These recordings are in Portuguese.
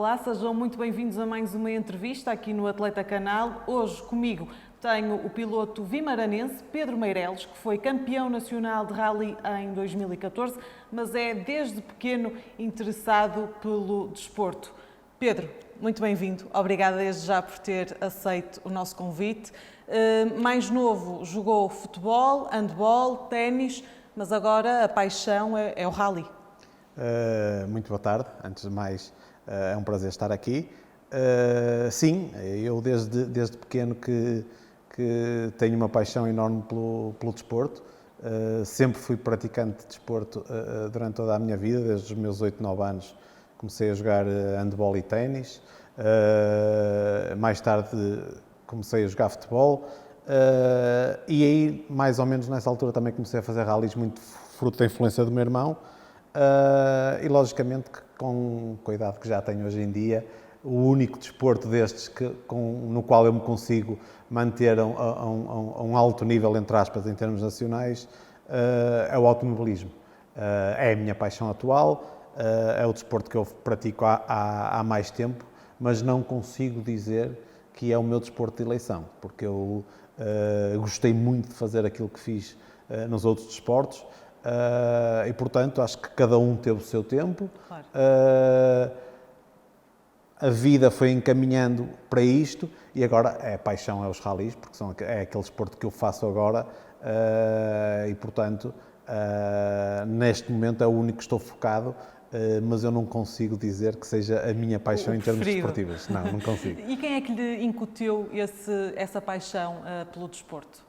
Olá, sejam muito bem-vindos a mais uma entrevista aqui no Atleta Canal. Hoje comigo tenho o piloto vimaranense Pedro Meireles, que foi campeão nacional de rally em 2014, mas é desde pequeno interessado pelo desporto. Pedro, muito bem-vindo. Obrigada desde já por ter aceito o nosso convite. Mais novo, jogou futebol, handball, ténis, mas agora a paixão é o rally. Muito boa tarde. Antes de mais, é um prazer estar aqui. Sim, eu desde pequeno que tenho uma paixão enorme pelo desporto. Sempre fui praticante de desporto durante toda a minha vida, desde os meus 8, 9 anos comecei a jogar handball e ténis. Mais tarde comecei a jogar futebol. E aí, mais ou menos nessa altura, também comecei a fazer rallies, muito fruto da influência do meu irmão. E logicamente que com a idade que já tenho hoje em dia, o único desporto destes no qual eu me consigo manter a um alto nível, entre aspas, em termos nacionais, é o automobilismo. É a minha paixão atual, é o desporto que eu pratico há mais tempo, mas não consigo dizer que é o meu desporto de eleição, porque eu gostei muito de fazer aquilo que fiz nos outros desportos. E, portanto, acho que cada um teve o seu tempo. Claro. A vida foi encaminhando para isto e agora a paixão é os ralis, porque é aquele desporto que eu faço agora e, portanto, neste momento é o único que estou focado, mas eu não consigo dizer que seja a minha paixão em termos desportivos. Não consigo. E quem é que lhe incutiu essa paixão pelo desporto?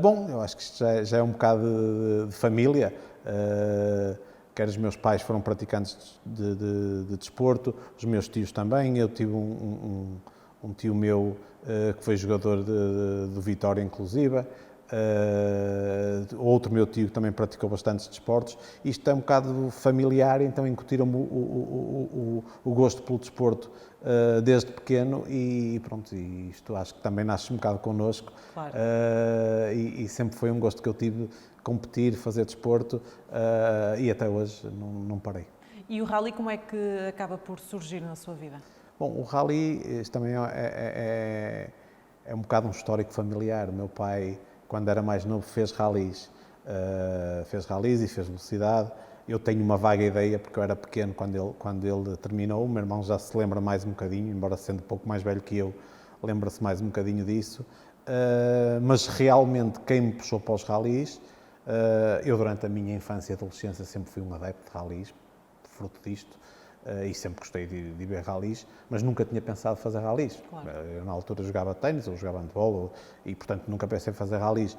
Bom, eu acho que isto já é um bocado de família. Quer os meus pais foram praticantes de desporto, os meus tios também. Eu tive um tio meu que foi jogador do Vitória, inclusive. Outro meu tio que também praticou bastantes desportos. Isto é um bocado familiar, então incutiram-me o gosto pelo desporto desde pequeno e pronto, e isto acho que também nasce um bocado connosco. Claro. E sempre foi um gosto que eu tive, competir, fazer desporto e até hoje não parei. E o rally como é que acaba por surgir na sua vida? Bom, o rally isto também é um bocado um histórico familiar. O meu pai, quando era mais novo, fez rallies e fez velocidade. Eu tenho uma vaga ideia, porque eu era pequeno quando ele terminou. O meu irmão já se lembra mais um bocadinho, embora sendo um pouco mais velho que eu, lembra-se mais um bocadinho disso. Mas realmente quem me puxou para os rallies, eu durante a minha infância e adolescência sempre fui um adepto de rallies, fruto disto. E sempre gostei de ver rallies, mas nunca tinha pensado fazer rallies. Claro. Eu, na altura, jogava ténis ou jogava handball e, portanto, nunca pensei em fazer rallies.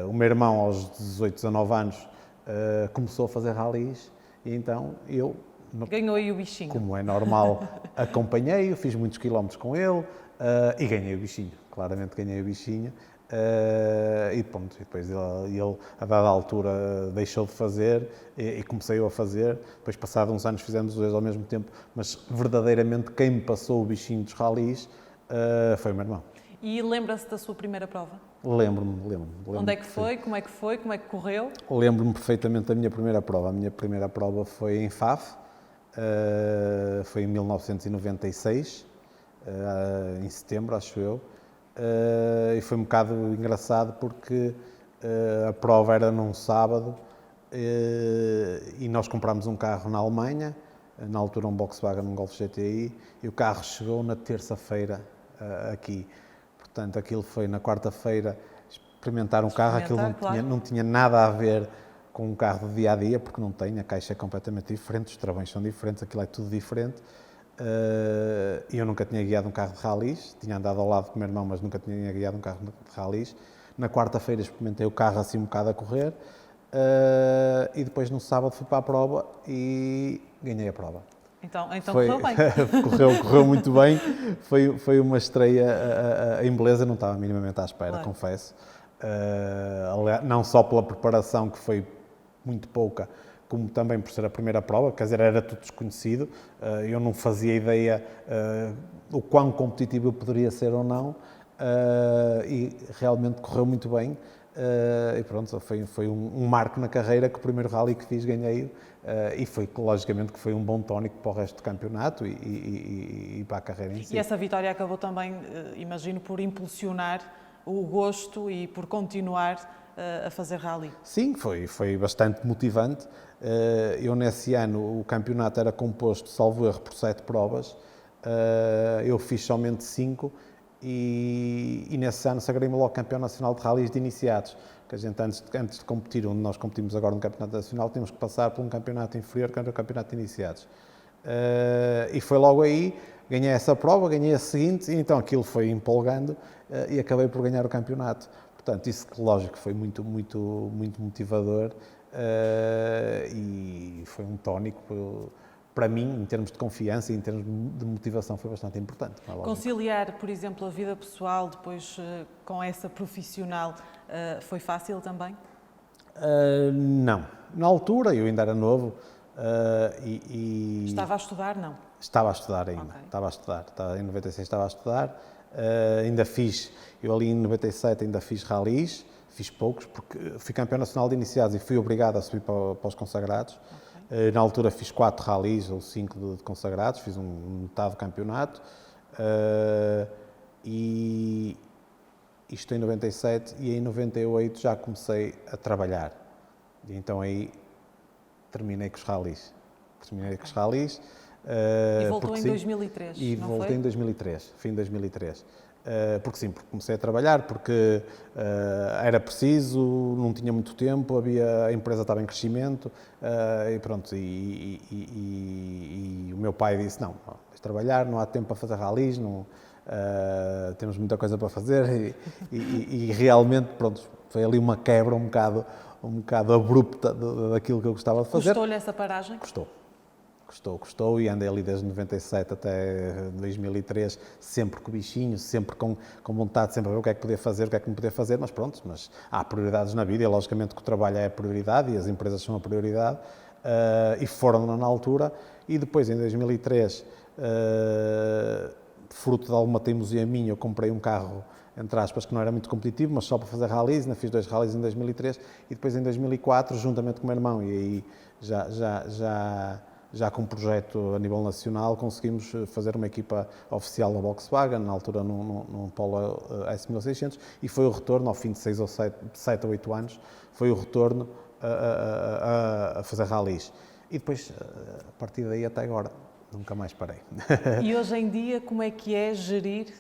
O meu irmão, aos 18, 19 anos, começou a fazer rallies e então eu... Ganhou aí o bichinho. Como é normal, acompanhei-o, fiz muitos quilómetros com ele e ganhei o bichinho. Claramente ganhei o bichinho. E pronto, e depois ele, a dada altura, deixou de fazer e comecei eu a fazer. Depois, passados uns anos, fizemos os dois ao mesmo tempo, mas verdadeiramente quem me passou o bichinho dos rallies foi o meu irmão. E lembra-se da sua primeira prova? Lembro-me. Onde é que foi? Como é que foi? Como é que correu? Lembro-me perfeitamente da minha primeira prova. A minha primeira prova foi em Faf, foi em 1996, em setembro, acho eu. E foi um bocado engraçado porque a prova era num sábado e nós comprámos um carro na Alemanha, na altura um Volkswagen, um Golf GTI, e o carro chegou na terça-feira aqui. Portanto, aquilo foi na quarta-feira experimentar um carro, aquilo não tinha nada a ver com um carro do dia-a-dia, porque não tem, a caixa é completamente diferente, os travões são diferentes, aquilo é tudo diferente. Eu nunca tinha guiado um carro de rallies, tinha andado ao lado do meu irmão, mas nunca tinha guiado um carro de rallies. Na quarta-feira experimentei o carro assim um bocado a correr e depois no sábado fui para a prova e ganhei a prova. Então correu bem. correu muito bem, foi uma estreia em beleza, não estava minimamente à espera, Claro. Confesso. Não só pela preparação, que foi muito pouca, como também por ser a primeira prova, quer dizer, era tudo desconhecido, eu não fazia ideia o quão competitivo eu poderia ser ou não, e realmente correu muito bem. e pronto, foi um marco na carreira que o primeiro rally que fiz ganhei, e foi, logicamente, que foi um bom tónico para o resto do campeonato e para a carreira em si. E essa vitória acabou também, imagino, por impulsionar o gosto e por continuar a fazer rally. Sim, foi bastante motivante. Eu, nesse ano, o campeonato era composto, salvo erro, por 7 provas. Eu fiz somente 5 e nesse ano sagrei-me logo campeão nacional de rallies de iniciados. Que a gente, antes de competir, onde nós competimos agora no campeonato nacional, temos que passar por um campeonato inferior, que era o campeonato de iniciados. E foi logo aí, ganhei essa prova, ganhei a seguinte, e então aquilo foi empolgando e acabei por ganhar o campeonato. Portanto, isso, lógico, foi muito motivador e foi um tónico, para mim, em termos de confiança e em termos de motivação, foi bastante importante. Conciliar, por exemplo, a vida pessoal depois com essa profissional foi fácil também? Não. Na altura, eu ainda era novo Estava a estudar, não? Estava a estudar ainda, Okay. Estava a estudar. Em 96 estava a estudar. Ainda fiz, eu ali em 97 ainda fiz rallies, fiz poucos, porque fui campeão nacional de iniciados e fui obrigado a subir para os consagrados. Okay. Na altura fiz 4 rallies ou 5 de consagrados, fiz metade do campeonato. E isto em 97 e em 98 já comecei a trabalhar. E então aí terminei com os rallies. E voltou em 2003, E não voltei foi? em 2003, fim de 2003. Porque sim, porque comecei a trabalhar, porque era preciso, não tinha muito tempo, a empresa estava em crescimento, e pronto, e o meu pai disse, não, vais trabalhar, não há tempo para fazer rallies, não, temos muita coisa para fazer, e realmente, pronto, foi ali uma quebra um bocado abrupta daquilo que eu gostava de fazer. Custou-lhe essa paragem? Custou e andei ali desde 97 até 2003, sempre com o bichinho, sempre com vontade, sempre a ver o que é que podia fazer, o que é que não podia fazer, mas pronto, mas há prioridades na vida e logicamente que o trabalho é a prioridade e as empresas são a prioridade, e foram na altura, e depois em 2003, fruto de alguma teimosia minha, eu comprei um carro, entre aspas, que não era muito competitivo, mas só para fazer rallies, ainda fiz 2 rallies em 2003, e depois em 2004, juntamente com o meu irmão, e aí já com um projeto a nível nacional, conseguimos fazer uma equipa oficial da Volkswagen, na altura num Polo S1600, e foi o retorno, ao fim de 7 ou 8 anos, foi o retorno a fazer rallies. E depois, a partir daí até agora, nunca mais parei. E hoje em dia, como é que é gerir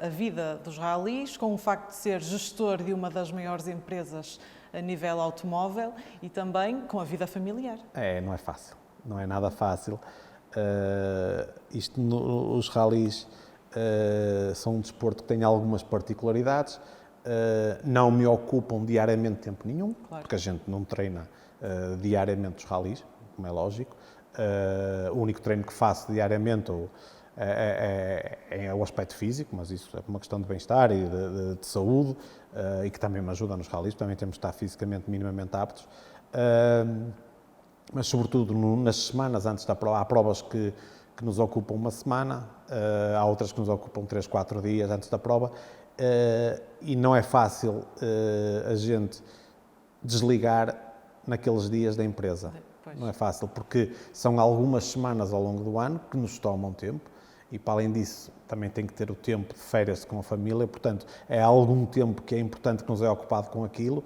a vida dos rallies, com o facto de ser gestor de uma das maiores empresas a nível automóvel e também com a vida familiar? Não é fácil. Não é nada fácil. Os rallies são um desporto que tem algumas particularidades. Não me ocupam diariamente tempo nenhum, claro, porque a gente não treina diariamente os rallies, como é lógico. O único treino que faço diariamente é o aspecto físico, mas isso é uma questão de bem-estar e de saúde, e que também me ajuda nos rallies, também temos de estar fisicamente minimamente aptos. Mas sobretudo nas semanas antes da prova, há provas que nos ocupam uma semana, há outras que nos ocupam 3, 4 dias antes da prova, e não é fácil a gente desligar naqueles dias da empresa. Pois. Não é fácil, porque são algumas semanas ao longo do ano que nos tomam tempo, e para além disso também tem que ter o tempo de férias com a família, portanto é algum tempo que é importante que nos é ocupado com aquilo,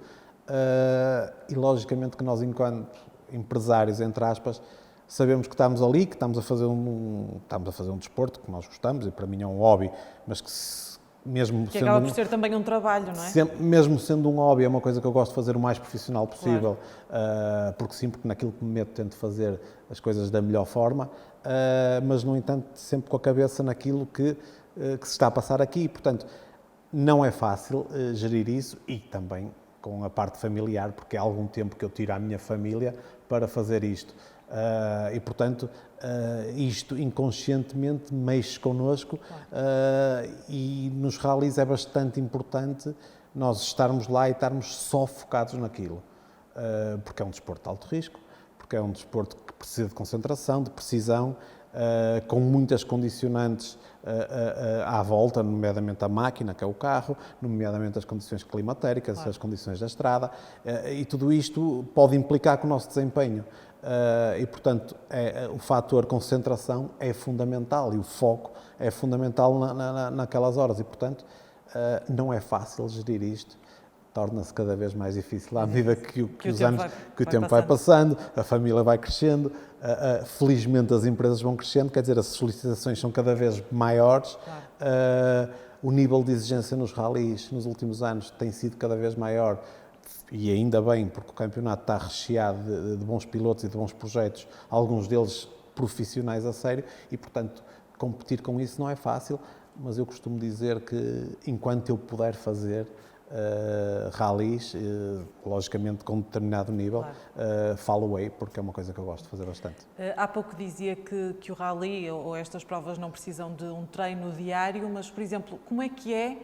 e logicamente que nós, enquanto empresários, entre aspas, sabemos que estamos ali, que estamos a fazer um desporto que nós gostamos, e para mim é um hobby, mas que mesmo que acaba por ser também um trabalho, não é? Mesmo sendo um hobby, é uma coisa que eu gosto de fazer o mais profissional possível, claro. Porque naquilo que me meto tento fazer as coisas da melhor forma, mas no entanto sempre com a cabeça naquilo que se está a passar aqui, portanto não é fácil gerir isso, e também com a parte familiar, porque é algum tempo que eu tiro à minha família para fazer isto. E, portanto, isto inconscientemente mexe connosco, e nos rallies é bastante importante nós estarmos lá e estarmos só focados naquilo, porque é um desporto de alto risco, porque é um desporto que precisa de concentração, de precisão, com muitas condicionantes à volta, nomeadamente a máquina, que é o carro, nomeadamente as condições climatéricas, claro, as condições da estrada, e tudo isto pode implicar com o nosso desempenho. E, portanto, o fator concentração é fundamental e o foco é fundamental naquelas horas e, portanto, não é fácil gerir isto. Torna-se cada vez mais difícil à medida que o tempo vai passando, a família vai crescendo, felizmente as empresas vão crescendo, quer dizer, as solicitações são cada vez maiores, claro. O nível de exigência nos ralis nos últimos anos tem sido cada vez maior e ainda bem, porque o campeonato está recheado de bons pilotos e de bons projetos, alguns deles profissionais a sério e, portanto, competir com isso não é fácil, mas eu costumo dizer que enquanto eu puder fazer ralis, logicamente com determinado nível, claro. Follow-away, porque é uma coisa que eu gosto de fazer bastante. Há pouco dizia que o rally ou estas provas não precisam de um treino diário, mas, por exemplo, como é que é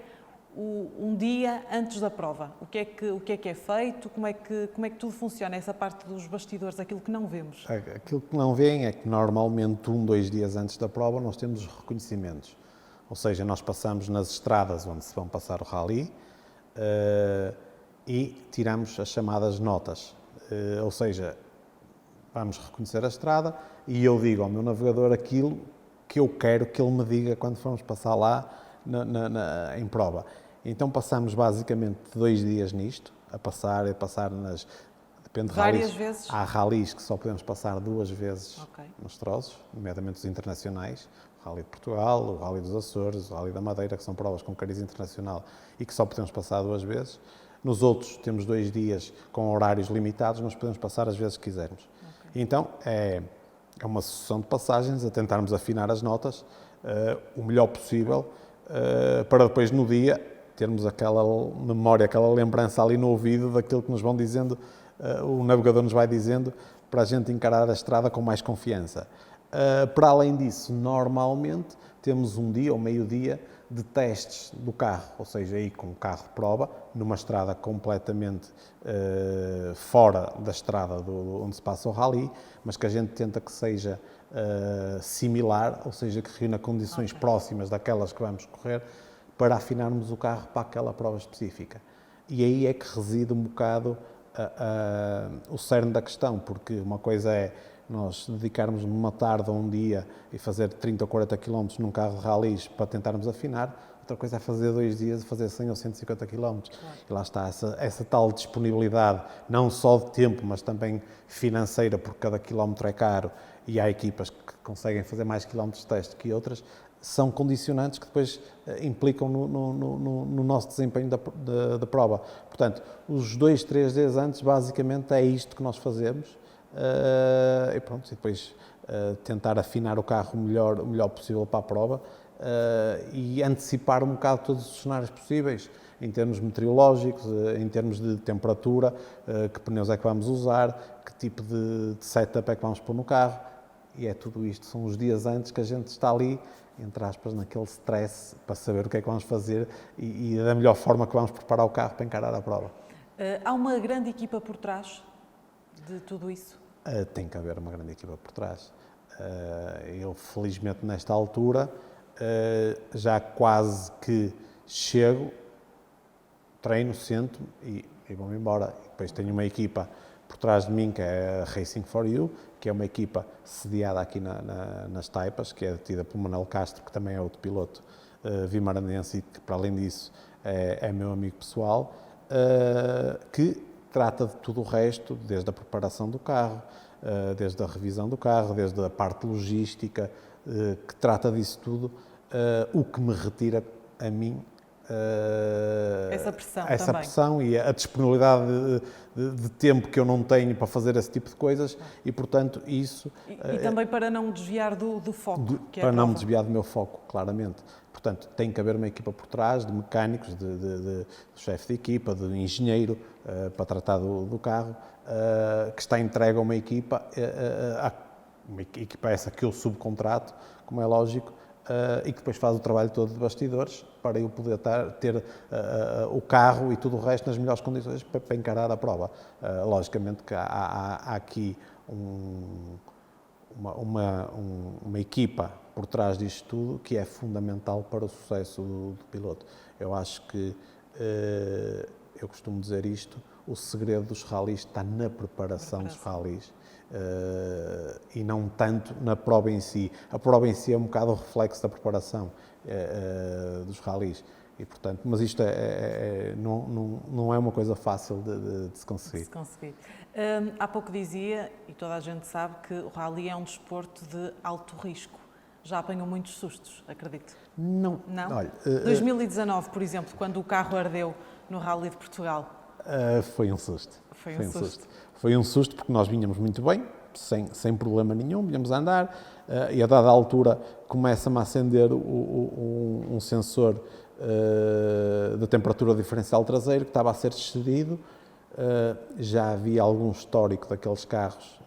um dia antes da prova? O que é que é feito? Como é que tudo funciona? Essa parte dos bastidores, aquilo que não vemos? Aquilo que não veem é que normalmente 2 dias antes da prova nós temos os reconhecimentos. Ou seja, nós passamos nas estradas onde se vão passar o rally, e tiramos as chamadas notas, ou seja, vamos reconhecer a estrada e eu digo ao meu navegador aquilo que eu quero que ele me diga quando formos passar lá em prova. Então passamos basicamente 2 dias nisto, a passar nas... Depende de várias ralis. Vezes? Há ralis que só podemos passar 2 vezes nos troços, nomeadamente os internacionais. O Rally de Portugal, o Rally dos Açores, o Rally da Madeira, que são provas com cariz internacional e que só podemos passar 2 vezes. Nos outros temos 2 dias com horários limitados, mas podemos passar as vezes que quisermos. Então é uma sucessão de passagens a tentarmos afinar as notas o melhor possível para depois no dia termos aquela memória, aquela lembrança ali no ouvido daquilo que nos vão dizendo, o navegador nos vai dizendo para a gente encarar a estrada com mais confiança. Para além disso, normalmente temos um dia ou meio-dia de testes do carro, ou seja, aí com o carro de prova, numa estrada completamente fora da estrada onde se passa o rally, mas que a gente tenta que seja similar, ou seja, que reúna condições próximas daquelas que vamos correr, para afinarmos o carro para aquela prova específica. E aí é que reside um bocado o cerne da questão, porque uma coisa é nós dedicarmos uma tarde ou um dia e fazer 30 ou 40 km num carro de ralis para tentarmos afinar, outra coisa é fazer 2 dias e fazer 100 ou 150 km. Claro. E lá está, essa tal disponibilidade, não só de tempo, mas também financeira, porque cada quilómetro é caro e há equipas que conseguem fazer mais quilómetros de teste que outras, são condicionantes que depois implicam no nosso desempenho da prova. Portanto, os 2, 3 dias antes, basicamente, é isto que nós fazemos. E pronto, e depois tentar afinar o carro o melhor possível para a prova e antecipar um bocado todos os cenários possíveis, em termos meteorológicos, em termos de temperatura, que pneus é que vamos usar, que tipo de setup é que vamos pôr no carro, e é tudo isto. São os dias antes que a gente está ali, entre aspas, naquele stress para saber o que é que vamos fazer e da melhor forma que vamos preparar o carro para encarar a prova. Há uma grande equipa por trás de tudo isso? Tem que haver uma grande equipa por trás. Eu, felizmente, nesta altura, já quase que chego, treino, sento-me e vou-me embora. E depois tenho uma equipa por trás de mim, que é a Racing for You, que é uma equipa sediada aqui nas Taipas, que é detida por Manuel Castro, que também é outro piloto vimaranense e que, para além disso, é meu amigo pessoal, que trata de tudo o resto, desde a preparação do carro, desde a revisão do carro, desde a parte logística, que trata disso tudo, o que me retira a mim essa pressão e a disponibilidade de tempo que eu não tenho para fazer esse tipo de coisas e, portanto, isso... E também para não desviar do foco, que é para não me desviar do meu foco, claramente. Portanto, tem que haver uma equipa por trás, de mecânicos, de chefe de equipa, de engenheiro, para tratar do carro, que está entregue a uma equipa essa que eu subcontrato, como é lógico, e que depois faz o trabalho todo de bastidores para eu poder ter o carro e tudo o resto nas melhores condições para encarar a prova. Logicamente que há aqui uma equipa por trás disto tudo que é fundamental para o sucesso do piloto. Eu acho que, eu costumo dizer isto, o segredo dos ralis está na preparação dos ralis e não tanto na prova em si. A prova em si é um bocado o reflexo da preparação dos ralis. E, portanto, mas isto não é uma coisa fácil de se conseguir. Há pouco dizia, e toda a gente sabe, que o rally é um desporto de alto risco. Já apanhou muitos sustos, acredito? Não. Olha, 2019, por exemplo, quando o carro ardeu no Rally de Portugal. Foi um susto. Foi um susto. Foi um susto porque nós vinhamos muito bem, sem problema nenhum, vinhamos a andar e a dada altura começa-me a acender um sensor da temperatura diferencial traseiro que estava a ser excedido. Já havia algum histórico daqueles carros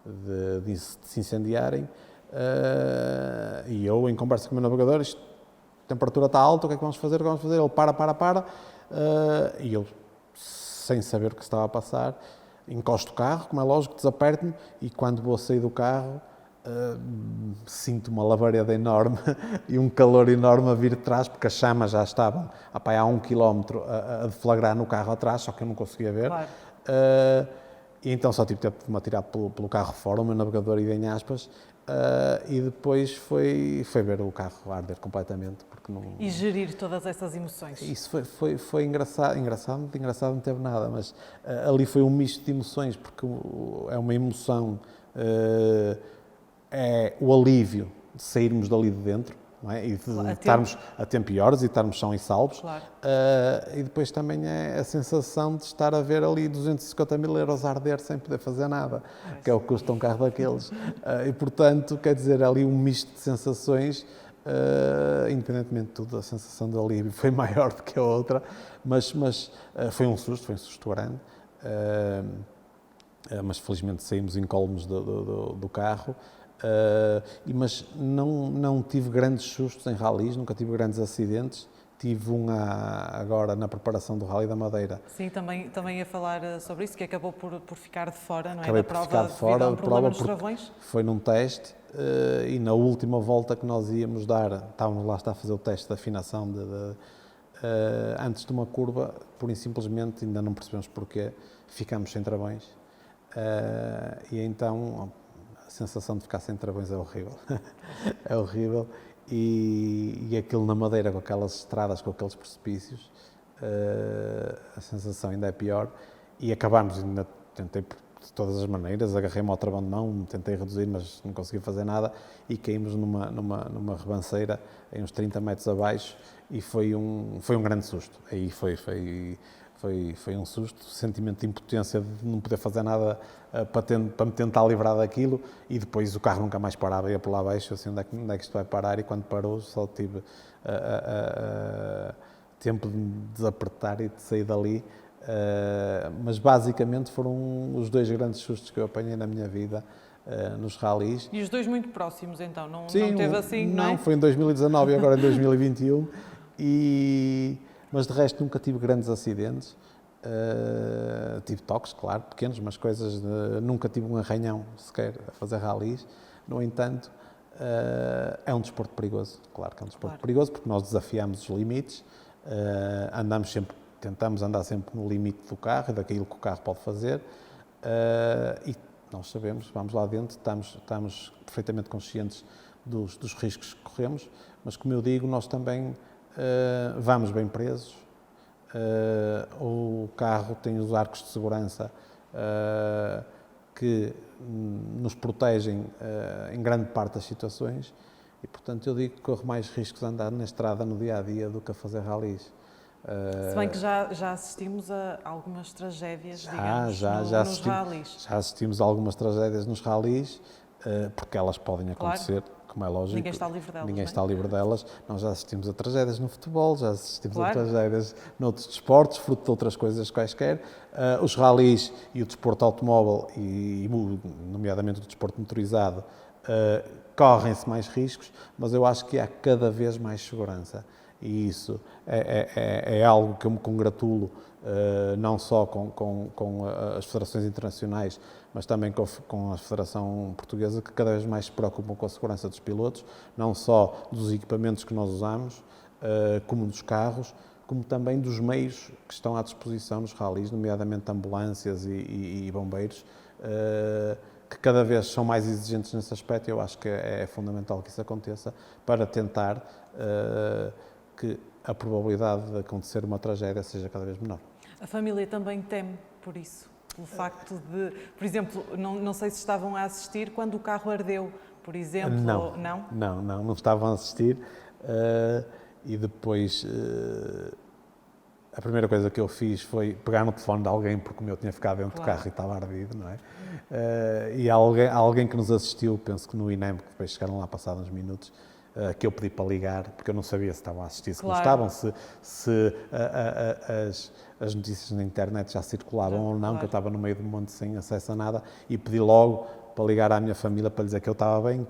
de se incendiarem e eu, em conversa com o meu navegador, a temperatura está alta, o que é que vamos fazer? Ele para e eu, sem saber o que estava a passar, encosto o carro, como é lógico, desaperto-me e quando vou sair do carro sinto uma labareda enorme e um calor enorme a vir de trás, porque as chamas já estavam a 1 km a deflagrar no carro atrás, só que eu não conseguia ver. Claro. E então só tive de me atirar pelo carro fora, o meu navegador ida em aspas, e depois foi ver o carro arder completamente. Porque não... E gerir todas essas emoções. Isso foi engraçado não teve nada, mas ali foi um misto de emoções, porque é uma emoção... é o alívio de sairmos dali de dentro, não é? E de estarmos a tempo e horas e estarmos são e salvos. Claro. E depois também é a sensação de estar a ver ali 250 mil euros a arder sem poder fazer nada, que é o que custa um carro daqueles. E, portanto, quer dizer, ali um misto de sensações, independentemente de tudo, a sensação de alívio foi maior do que a outra, mas foi um susto grande. Mas felizmente saímos incólumes do carro. Mas não tive grandes sustos em ralis, nunca tive grandes acidentes. Tive agora na preparação do Rally da Madeira. Sim, também ia falar sobre isso, que acabou por ficar de fora, não é? Acabei Da por prova ficar de fora, devido a um problema nos travões. Foi num teste e na última volta que nós íamos dar, estávamos lá a fazer o teste de afinação antes de uma curva, pura e simplesmente, ainda não percebemos porquê, ficamos sem travões. E então a sensação de ficar sem travões é horrível. É horrível. E aquilo na Madeira, com aquelas estradas, com aqueles precipícios, a sensação ainda é pior. E acabámos, ainda tentei de todas as maneiras, agarrei-me ao travão de mão, tentei reduzir, mas não consegui fazer nada e caímos numa ribanceira, em uns 30 metros abaixo, e foi um grande susto. Aí foi um susto, sentimento de impotência de não poder fazer nada para me tentar livrar daquilo, e depois o carro nunca mais parava, ia por lá abaixo, assim, onde é que isto vai parar? E quando parou só tive tempo de me desapertar e de sair dali, mas basicamente foram os dois grandes sustos que eu apanhei na minha vida nos ralis. E os dois muito próximos então, Sim, não teve assim, não é? Não, foi em 2019 e agora em 2021, mas de resto nunca tive grandes acidentes. Tive toques, claro, pequenos, mas coisas, nunca tive um arranhão sequer a fazer ralis. No entanto, é um desporto perigoso, claro que é um desporto perigoso, porque nós desafiamos os limites, tentamos andar sempre no limite do carro e daquilo que o carro pode fazer, e nós sabemos, vamos lá dentro, estamos perfeitamente conscientes dos riscos que corremos, mas como eu digo, nós também vamos bem presos. O carro tem os arcos de segurança que nos protegem em grande parte das situações e, portanto, eu digo que corro mais riscos a andar na estrada no dia-a-dia do que a fazer ralis. Se bem que já assistimos a algumas tragédias, digamos, nos ralis. Já assistimos a algumas tragédias nos ralis, porque elas podem acontecer. Claro. Como é lógico, ninguém está livre delas. Ninguém está livre delas. Nós já assistimos a tragédias no futebol, já assistimos a tragédias noutros desportos, fruto de outras coisas quaisquer. Os ralis e o desporto automóvel, e nomeadamente o desporto motorizado, correm-se mais riscos, mas eu acho que há cada vez mais segurança. e isso é algo que eu me congratulo, não só com as federações internacionais, mas também com a Federação Portuguesa, que cada vez mais se preocupam com a segurança dos pilotos, não só dos equipamentos que nós usamos, como dos carros, como também dos meios que estão à disposição nos ralis, nomeadamente ambulâncias e bombeiros, que cada vez são mais exigentes nesse aspecto. Eu acho que é fundamental que isso aconteça para tentar que a probabilidade de acontecer uma tragédia seja cada vez menor. A família também teme por isso, pelo facto de, por exemplo, não sei se estavam a assistir quando o carro ardeu, por exemplo, não estavam a assistir, e depois a primeira coisa que eu fiz foi pegar no telefone de alguém, porque o meu tinha ficado dentro do carro e estava ardido, não é? E alguém que nos assistiu, penso que no INEM, que depois chegaram lá passados uns minutos, que eu pedi para ligar, porque eu não sabia se estavam a assistir, se não estavam, se as notícias na internet já circulavam ou não, que eu estava no meio do monte sem acesso a nada, e pedi logo para ligar à minha família para lhe dizer que eu estava bem,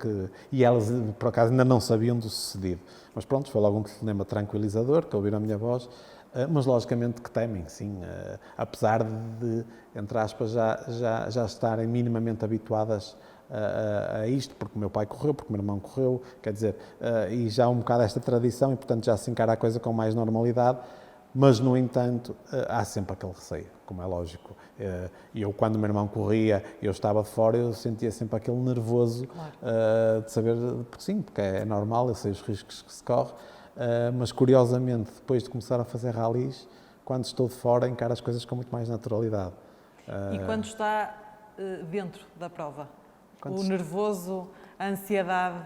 e elas, por acaso, ainda não sabiam do sucedido. Mas pronto, foi logo um telefonema tranquilizador, que ouviram a minha voz, mas logicamente que temem, sim, apesar de, entre aspas, já estarem minimamente habituadas a isto, porque o meu pai correu, porque o meu irmão correu, quer dizer, e já há um bocado esta tradição e, portanto, já se encara a coisa com mais normalidade, mas, no entanto, há sempre aquele receio, como é lógico. E eu, quando o meu irmão corria e eu estava de fora, eu sentia sempre aquele nervoso de saber, porque sim, porque é normal, eu sei os riscos que se corre, mas, curiosamente, depois de começar a fazer ralis, quando estou de fora, encaro as coisas com muito mais naturalidade. E quando está dentro da prova? O nervoso, a ansiedade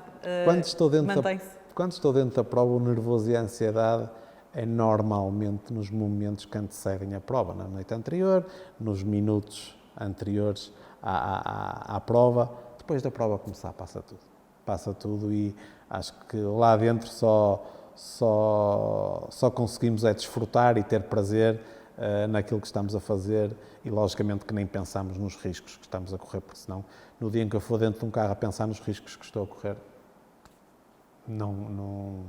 mantém-se? Quando estou dentro da prova, o nervoso e a ansiedade é normalmente nos momentos que antecedem a prova, na noite anterior, nos minutos anteriores à prova. Depois da prova começar, passa tudo. Passa tudo e acho que lá dentro só conseguimos desfrutar e ter prazer naquilo que estamos a fazer e, logicamente, que nem pensamos nos riscos que estamos a correr, porque senão, no dia em que eu for dentro de um carro a pensar nos riscos que estou a correr, não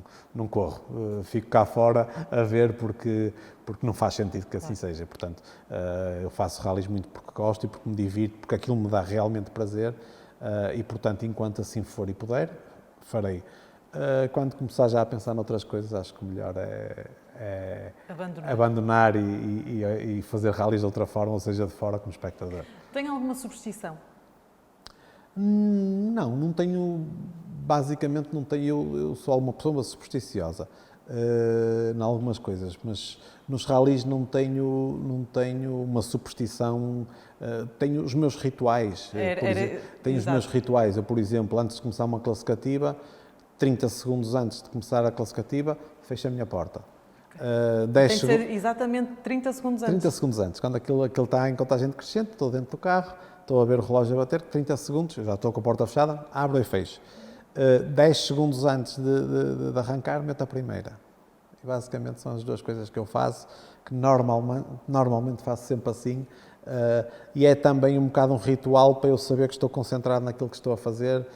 corro. Fico cá fora a ver porque não faz sentido que assim seja. Portanto, eu faço ralis muito porque gosto e porque me divirto, porque aquilo me dá realmente prazer e, portanto, enquanto assim for e puder, farei. Quando começar já a pensar noutras coisas, acho que o melhor é abandonar e fazer ralis de outra forma, ou seja, de fora como espectador. Tem alguma superstição? Não tenho, basicamente não tenho, eu sou uma pessoa supersticiosa em algumas coisas, mas nos ralis não tenho uma superstição, tenho os meus rituais, tenho os meus rituais. Eu, por exemplo, antes de começar uma classificativa, 30 segundos antes de começar a classificativa, fecho a minha porta. Tem de ser exatamente 30 segundos antes? 30 segundos antes, quando aquilo está em contagem decrescente, estou dentro do carro, estou a ver o relógio a bater, 30 segundos, já estou com a porta fechada, abro e fecho. 10 segundos antes de arrancar, meto a primeira. E basicamente são as duas coisas que eu faço, que normalmente faço sempre assim, e é também um bocado um ritual para eu saber que estou concentrado naquilo que estou a fazer,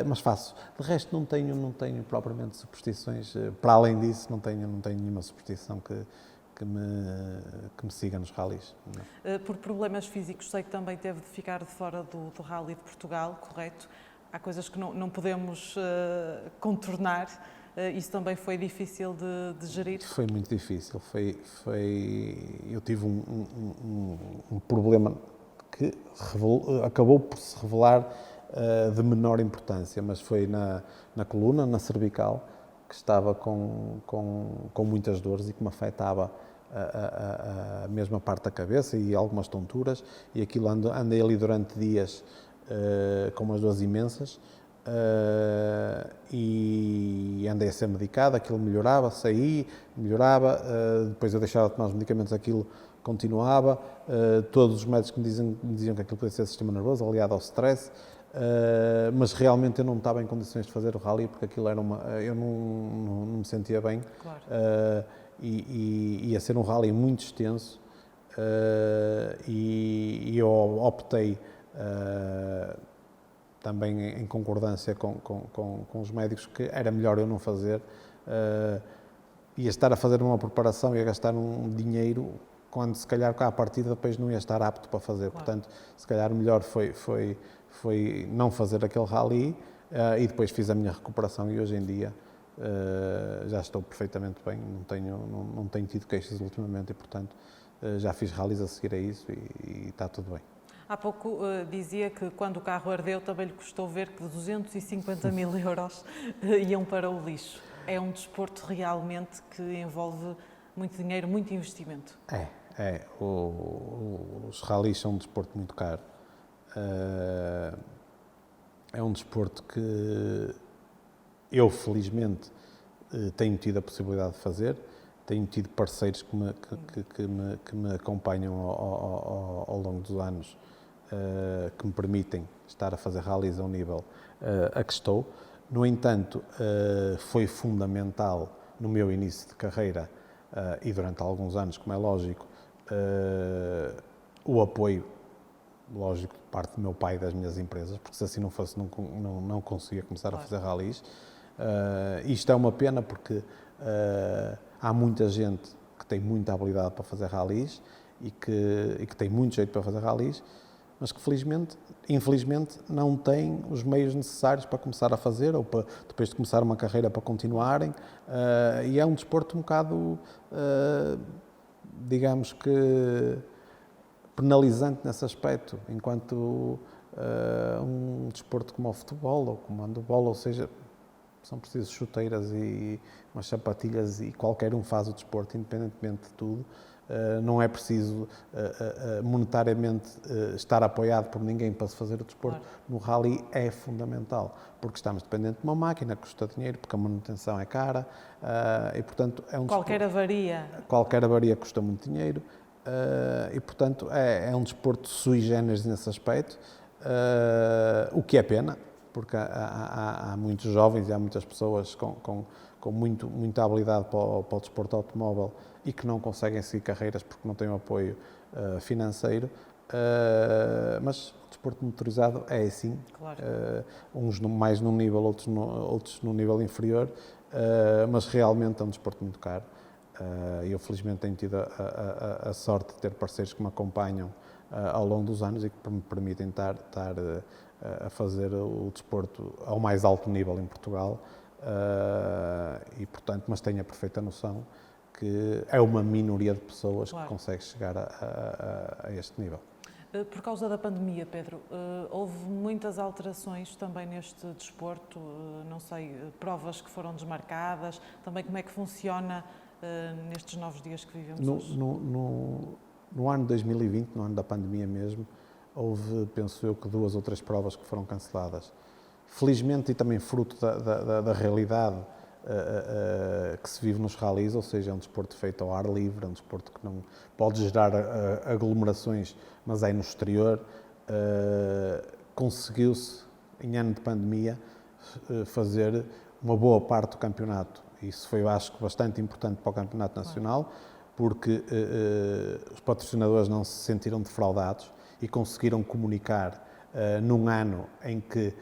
mas faço. De resto, não tenho propriamente superstições, para além disso, não tenho nenhuma superstição que me siga nos ralis. Não. Por problemas físicos, sei que também teve de ficar de fora do Rally de Portugal, correto? Há coisas que não podemos contornar. Isso também foi difícil de gerir? Foi muito difícil. Eu tive um problema que acabou por se revelar de menor importância, mas foi na coluna, na cervical, que estava com muitas dores e que me afetava a mesma parte da cabeça e algumas tonturas, e aquilo andei ali durante dias com umas dores imensas e andei a ser medicado, aquilo melhorava, melhorava, depois eu deixava de tomar os medicamentos, aquilo continuava, todos os médicos me diziam que aquilo podia ser sistema nervoso, aliado ao stress, mas realmente eu não estava em condições de fazer o rally porque aquilo era eu não me sentia bem. Claro. E ia ser um rally muito extenso e eu optei também em concordância com os médicos que era melhor eu não fazer. ia estar a fazer uma preparação e a gastar um dinheiro quando se calhar à partida depois não ia estar apto para fazer. Claro. Portanto, se calhar o melhor foi não fazer aquele rally e depois fiz a minha recuperação e hoje em dia já estou perfeitamente bem, não tenho tido queixas ultimamente e, portanto, já fiz rallies a seguir a isso e está tudo bem. Há pouco dizia que quando o carro ardeu também lhe custou ver que 250 mil euros iam para o lixo. É um desporto realmente que envolve muito dinheiro, muito investimento. Os rallies são um desporto muito caro. É um desporto que eu, felizmente, tenho tido a possibilidade de fazer. Tenho tido parceiros que me acompanham ao longo dos anos, que me permitem estar a fazer rallies ao nível a que estou. No entanto, foi fundamental no meu início de carreira e durante alguns anos, como é lógico, o apoio, lógico, de parte do meu pai e das minhas empresas, porque se assim não fosse, não conseguia começar a fazer rallies. Isto é uma pena porque há muita gente que tem muita habilidade para fazer rallies e que tem muito jeito para fazer rallies, mas que infelizmente não têm os meios necessários para começar a fazer ou para, depois de começar uma carreira, para continuarem. E é um desporto um bocado, digamos que, penalizante nesse aspecto, enquanto um desporto como o futebol ou como o handebol, ou seja, são precisos chuteiras e umas sapatilhas e qualquer um faz o desporto, independentemente de tudo. Não é preciso monetariamente estar apoiado por ninguém para se fazer o desporto. Claro. No rally é fundamental, porque estamos dependentes de uma máquina, custa dinheiro, porque a manutenção é cara e, portanto, é um Qualquer avaria custa muito dinheiro e, portanto, é um desporto sui generis nesse aspecto, o que é pena, porque há muitos jovens e há muitas pessoas com muita habilidade para o desporto automóvel e que não conseguem seguir carreiras porque não têm o apoio financeiro, mas o desporto motorizado é assim, claro. Uns mais num nível, outros num nível inferior, mas realmente é um desporto muito caro. Eu felizmente tenho tido a sorte de ter parceiros que me acompanham ao longo dos anos e que me permitem estar a fazer o desporto ao mais alto nível em Portugal e, portanto, mas tenho a perfeita noção que é uma minoria de pessoas claro. Que consegue chegar a este nível. Por causa da pandemia, Pedro, houve muitas alterações também neste desporto, não sei, provas que foram desmarcadas, também como é que funciona nestes novos dias que vivemos hoje? No ano 2020, no ano da pandemia mesmo, houve, penso eu, que 2 ou 3 provas que foram canceladas. Felizmente, e também fruto da realidade que se vive nos rallies, ou seja, é um desporto feito ao ar livre, é um desporto que não pode gerar aglomerações, mas é no exterior. Conseguiu-se, em ano de pandemia, fazer uma boa parte do campeonato. Isso foi, eu acho, bastante importante para o campeonato nacional, porque os patrocinadores não se sentiram defraudados e conseguiram comunicar num ano em que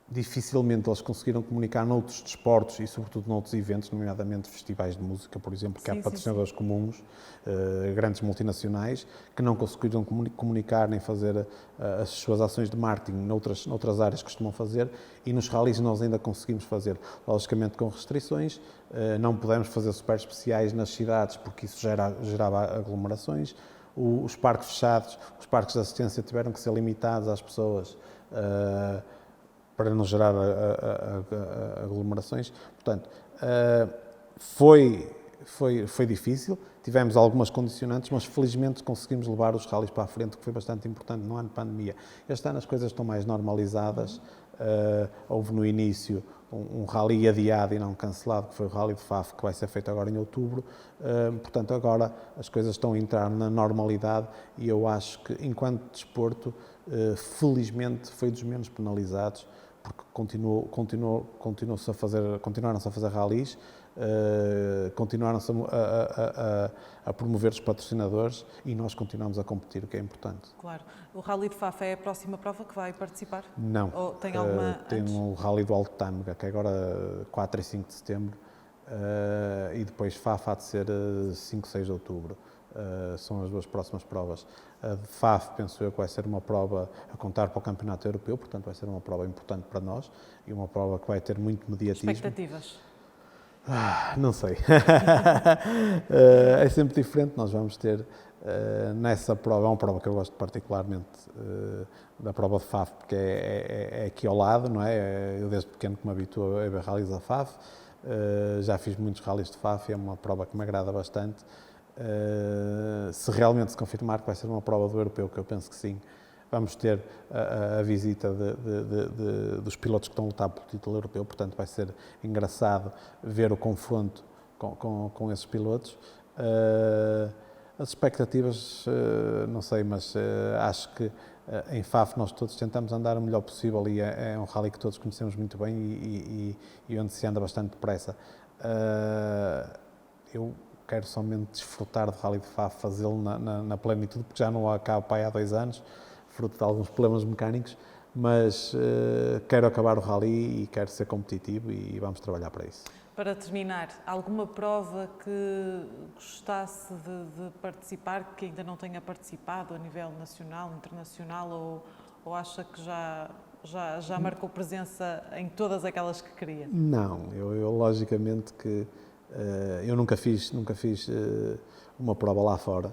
dificilmente eles conseguiram comunicar noutros desportos e sobretudo noutros eventos, nomeadamente festivais de música, por exemplo, que há patrocinadores comuns, grandes multinacionais, que não conseguiram comunicar nem fazer as suas ações de marketing noutras áreas que costumam fazer, e nos rallies nós ainda conseguimos fazer, logicamente com restrições, não podemos fazer super especiais nas cidades porque isso gerava aglomerações, os parques fechados, os parques de assistência tiveram que ser limitados às pessoas para não gerar aglomerações. Portanto, foi difícil, tivemos algumas condicionantes, mas felizmente conseguimos levar os rallies para a frente, que foi bastante importante no ano de pandemia. Este ano as coisas estão mais normalizadas, houve no início um rally adiado e não cancelado, que foi o Rally de Faf, que vai ser feito agora em outubro. Portanto, agora as coisas estão a entrar na normalidade e eu acho que, enquanto desporto, felizmente foi dos menos penalizados, porque continuaram-se a fazer rallies, continuaram-se a promover os patrocinadores e nós continuamos a competir, o que é importante. Claro. O Rally de Faf é a próxima prova que vai participar? Não. Ou tem alguma tem o Rally do Alto Tâmega, que é agora 4 e 5 de setembro, e depois FAF há de ser 5, 6 de outubro. São as 2 próximas provas. A de FAF, penso eu, que vai ser uma prova a contar para o Campeonato Europeu, portanto vai ser uma prova importante para nós e uma prova que vai ter muito mediatismo. Expectativas? Não sei. É sempre diferente. Nós vamos ter nessa prova, é uma prova que eu gosto particularmente da prova de FAF, porque é aqui ao lado, não é? Eu desde pequeno que me habituo a ver rallies da FAF, já fiz muitos rallies de FAF e é uma prova que me agrada bastante. Se realmente se confirmar que vai ser uma prova do europeu, que eu penso que sim, vamos ter a visita dos pilotos que estão a lutar pelo título europeu, portanto vai ser engraçado ver o confronto com esses pilotos. As expectativas, não sei, mas acho que em FAF nós todos tentamos andar o melhor possível e é um rally que todos conhecemos muito bem e onde se anda bastante depressa. Eu quero somente desfrutar do rally de FAF, fazê-lo na plenitude, porque já não acabo para aí há 2 anos, fruto de alguns problemas mecânicos, mas quero acabar o rally e quero ser competitivo e vamos trabalhar para isso. Para terminar, alguma prova que gostasse de participar, que ainda não tenha participado a nível nacional, internacional, ou acha que já marcou presença em todas aquelas que queria? Não, eu logicamente que eu nunca fiz uma prova lá fora.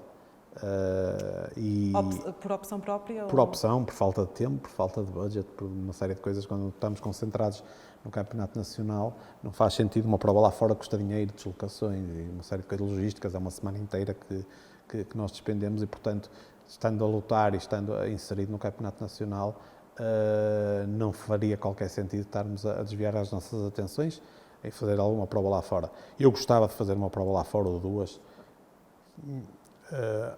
Por opção própria? Por opção, por falta de tempo, por falta de budget, por uma série de coisas. Quando estamos concentrados no Campeonato Nacional, não faz sentido uma prova lá fora, custa dinheiro, deslocações e uma série de coisas logísticas, é uma semana inteira que nós despendemos e, portanto, estando a lutar e estando inserido no Campeonato Nacional, não faria qualquer sentido estarmos a desviar as nossas atenções em fazer alguma prova lá fora. Eu gostava de fazer uma prova lá fora ou 2.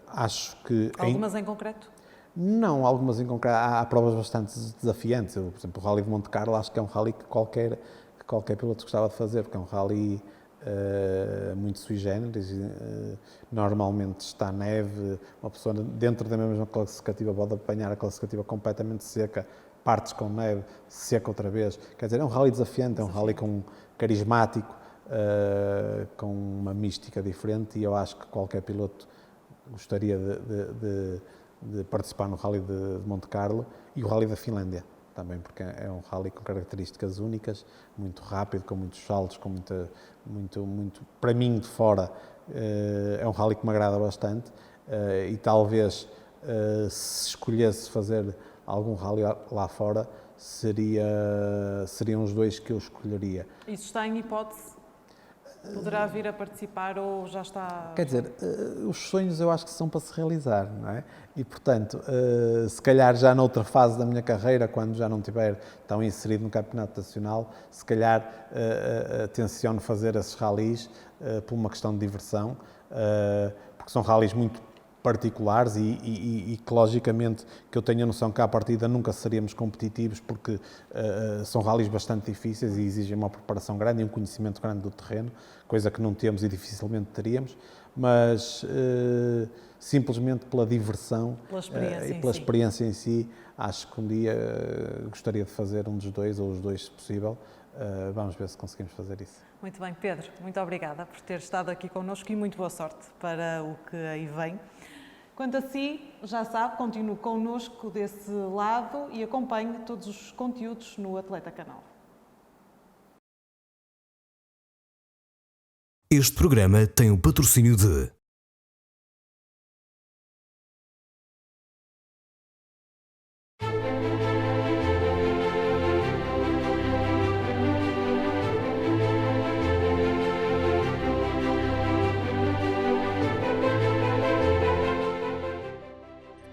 Acho que... Algumas em concreto? Não, algumas em concreto. Há provas bastante desafiantes. Por exemplo, o Rally de Monte Carlo, acho que é um rally que qualquer piloto gostava de fazer, porque é um rally muito sui generis. Normalmente está neve, uma pessoa dentro da mesma classificativa pode apanhar a classificativa completamente seca, partes com neve, seca outra vez. Quer dizer, é um rally desafiante, é um rally carismático, com uma mística diferente, e eu acho que qualquer piloto gostaria de participar no Rally de Monte Carlo e o Rally da Finlândia também, porque é um rally com características únicas, muito rápido, com muitos saltos, com muito para mim de fora, é um rally que me agrada bastante, e talvez se escolhesse fazer algum rally lá fora, seriam os 2 que eu escolheria. Isso está em hipótese? Poderá vir a participar ou já está... Quer dizer, os sonhos eu acho que são para se realizar, não é? E, portanto, se calhar já noutra fase da minha carreira, quando já não estiver tão inserido no Campeonato Nacional, se calhar tenciono fazer esses rallies por uma questão de diversão, porque são rallies muito particulares e que, logicamente, que eu tenho a noção que à partida nunca seríamos competitivos, porque são rallies bastante difíceis e exigem uma preparação grande e um conhecimento grande do terreno, coisa que não temos e dificilmente teríamos, mas simplesmente pela diversão e pela experiência em si, acho que um dia gostaria de fazer um dos 2 ou os 2 se possível. Vamos ver se conseguimos fazer isso. Muito bem, Pedro, muito obrigada por ter estado aqui connosco e muito boa sorte para o que aí vem. Quanto a si, já sabe, continue connosco desse lado e acompanhe todos os conteúdos no Atleta Canal. Este programa tem o patrocínio de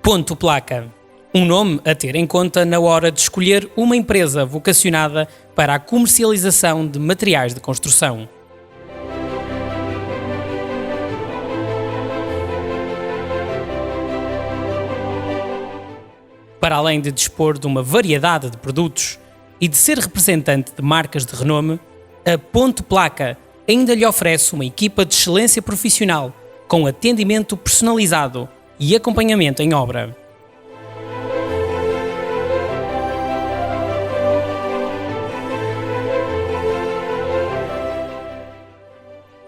Ponto Placa. Um nome a ter em conta na hora de escolher uma empresa vocacionada para a comercialização de materiais de construção. Para além de dispor de uma variedade de produtos e de ser representante de marcas de renome, a Ponto Placa ainda lhe oferece uma equipa de excelência profissional com atendimento personalizado e acompanhamento em obra.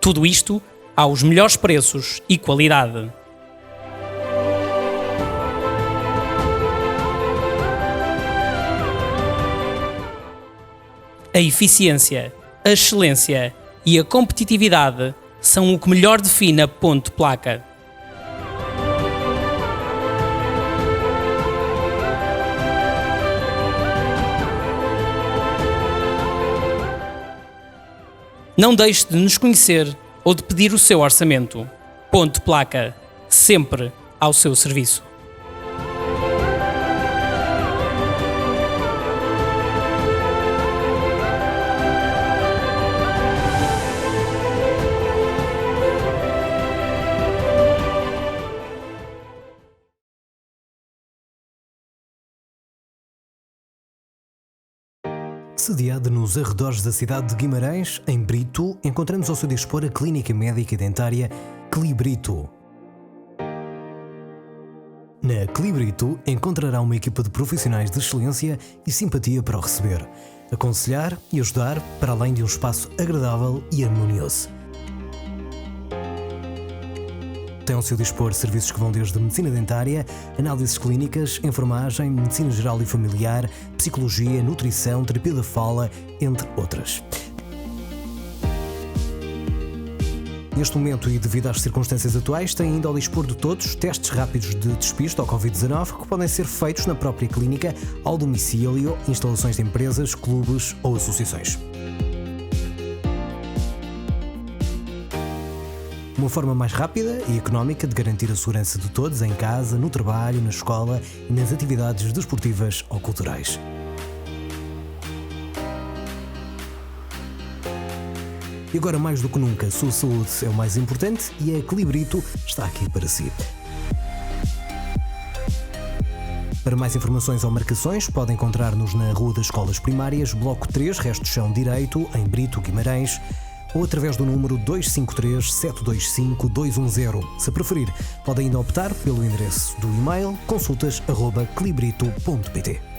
Tudo isto aos melhores preços e qualidade. A eficiência, a excelência e a competitividade são o que melhor define a Ponte Placa. Não deixe de nos conhecer ou de pedir o seu orçamento. Ponte Placa, sempre ao seu serviço. Sediado nos arredores da cidade de Guimarães, em Brito, encontramos ao seu dispor a Clínica Médica e Dentária Clibrito. Na Clibrito encontrará uma equipa de profissionais de excelência e simpatia para o receber, aconselhar e ajudar para além de um espaço agradável e harmonioso. Tem ao seu dispor serviços que vão desde medicina dentária, análises clínicas, enfermagem, medicina geral e familiar, psicologia, nutrição, terapia da fala, entre outras. Neste momento e devido às circunstâncias atuais, tem ainda ao dispor de todos testes rápidos de despiste ao Covid-19 que podem ser feitos na própria clínica, ao domicílio, instalações de empresas, clubes ou associações. Uma forma mais rápida e económica de garantir a segurança de todos em casa, no trabalho, na escola e nas atividades desportivas ou culturais. E agora, mais do que nunca, a sua saúde é o mais importante e a Clibrito está aqui para si. Para mais informações ou marcações, pode encontrar-nos na Rua das Escolas Primárias, Bloco 3, Resto de Chão Direito, em Brito, Guimarães, ou através do número 253-725-210. Se preferir, pode ainda optar pelo endereço do e-mail consultas@clibrito.pt.